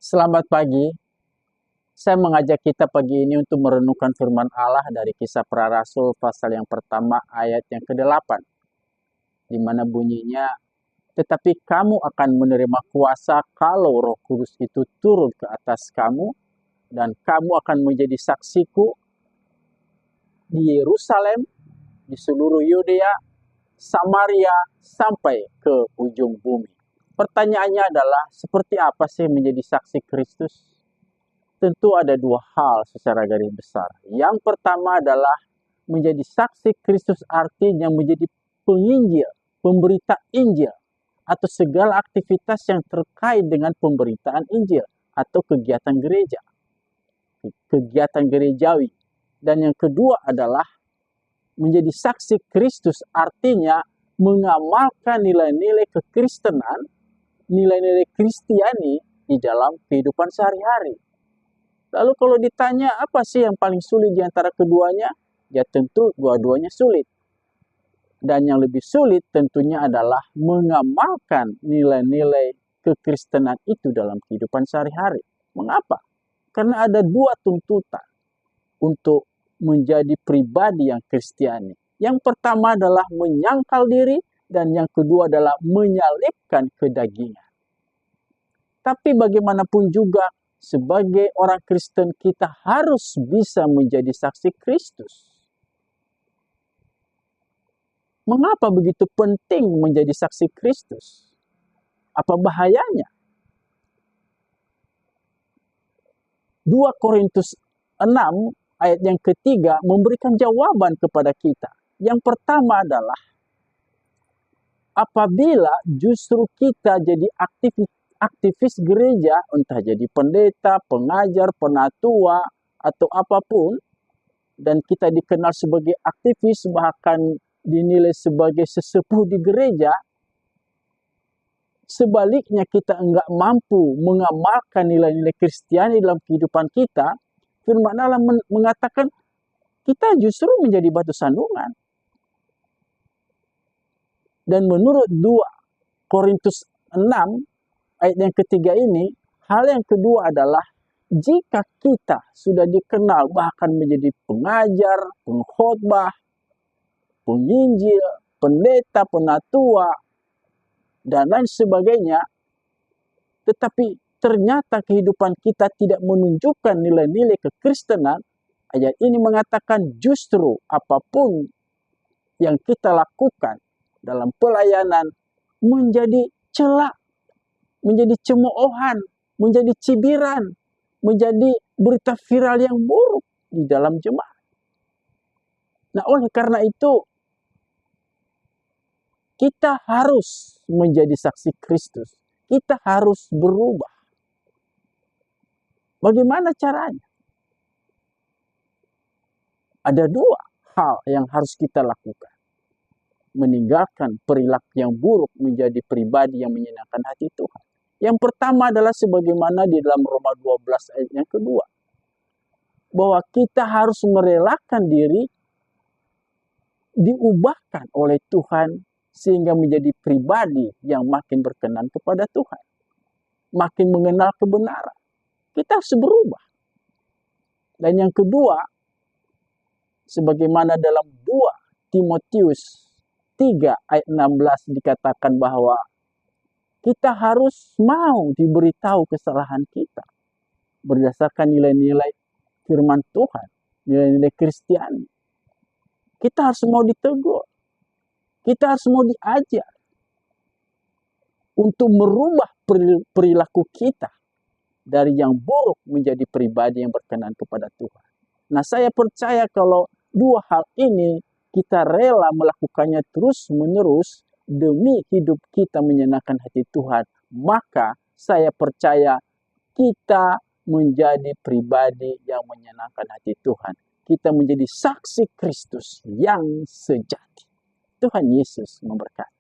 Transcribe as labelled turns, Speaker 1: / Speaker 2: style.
Speaker 1: Selamat pagi. Saya mengajak kita pagi ini untuk merenungkan firman Allah dari Kisah Para Rasul pasal yang pertama ayat yang ke-8. Di mana bunyinya, tetapi kamu akan menerima kuasa kalau Roh Kudus itu turun ke atas kamu, dan kamu akan menjadi saksiku di Yerusalem, di seluruh Yudea, Samaria, sampai ke ujung bumi. Pertanyaannya adalah, seperti apa sih menjadi saksi Kristus? Tentu ada dua hal secara garis besar. Yang pertama adalah menjadi saksi Kristus artinya menjadi penginjil, pemberita Injil, atau segala aktivitas yang terkait dengan pemberitaan Injil atau kegiatan gereja, kegiatan gerejawi. Dan yang kedua adalah menjadi saksi Kristus artinya mengamalkan nilai-nilai kekristenan, nilai-nilai Kristiani di dalam kehidupan sehari-hari. Lalu kalau ditanya apa sih yang paling sulit di antara keduanya? Ya tentu dua-duanya sulit. Dan yang lebih sulit tentunya adalah mengamalkan nilai-nilai kekristenan itu dalam kehidupan sehari-hari. Mengapa? Karena ada dua tuntutan untuk menjadi pribadi yang Kristiani. Yang pertama adalah menyangkal diri, dan yang kedua adalah menyalibkan kedagingan. Tapi bagaimanapun juga, sebagai orang Kristen kita harus bisa menjadi saksi Kristus. Mengapa begitu penting menjadi saksi Kristus? Apa bahayanya? 2 Korintus 6 ayat yang ketiga memberikan jawaban kepada kita. Yang pertama adalah, apabila justru kita jadi aktivis gereja, entah jadi pendeta, pengajar, penatua, atau apapun, dan kita dikenal sebagai aktivis, bahkan dinilai sebagai sesepuh di gereja, sebaliknya kita enggak mampu mengamalkan nilai-nilai Kristiani dalam kehidupan kita, firman Allah mengatakan kita justru menjadi batu sandungan. Dan menurut 2 Korintus 6 ayat yang ketiga ini, hal yang kedua adalah jika kita sudah dikenal bahkan menjadi pengajar, pengkhotbah, penginjil, pendeta, penatua, dan lain sebagainya, tetapi ternyata kehidupan kita tidak menunjukkan nilai-nilai kekristenan, ayat ini mengatakan justru apapun yang kita lakukan dalam pelayanan menjadi celak, menjadi cemoohan, menjadi cibiran, menjadi berita viral yang buruk di dalam jemaat. Nah, oleh karena itu, kita harus menjadi saksi Kristus. Kita harus berubah. Bagaimana caranya? Ada dua hal yang harus kita lakukan. Meninggalkan perilaku yang buruk menjadi pribadi yang menyenangkan hati Tuhan. Yang pertama adalah sebagaimana di dalam Roma 12 ayat yang kedua. Bahwa kita harus merelakan diri diubahkan oleh Tuhan sehingga menjadi pribadi yang makin berkenan kepada Tuhan. Makin mengenal kebenaran. Kita harus berubah. Dan yang kedua, sebagaimana dalam 2 Timotius 3 ayat 16 dikatakan bahwa kita harus mau diberitahu kesalahan kita berdasarkan nilai-nilai firman Tuhan, nilai-nilai Kristiani. Kita harus mau ditegur. Kita harus mau diajar untuk merubah perilaku kita dari yang buruk menjadi pribadi yang berkenan kepada Tuhan. Nah, saya percaya kalau dua hal ini kita rela melakukannya terus-menerus demi hidup kita menyenangkan hati Tuhan, maka saya percaya kita menjadi pribadi yang menyenangkan hati Tuhan. Kita menjadi saksi Kristus yang sejati. Tuhan Yesus memberkati.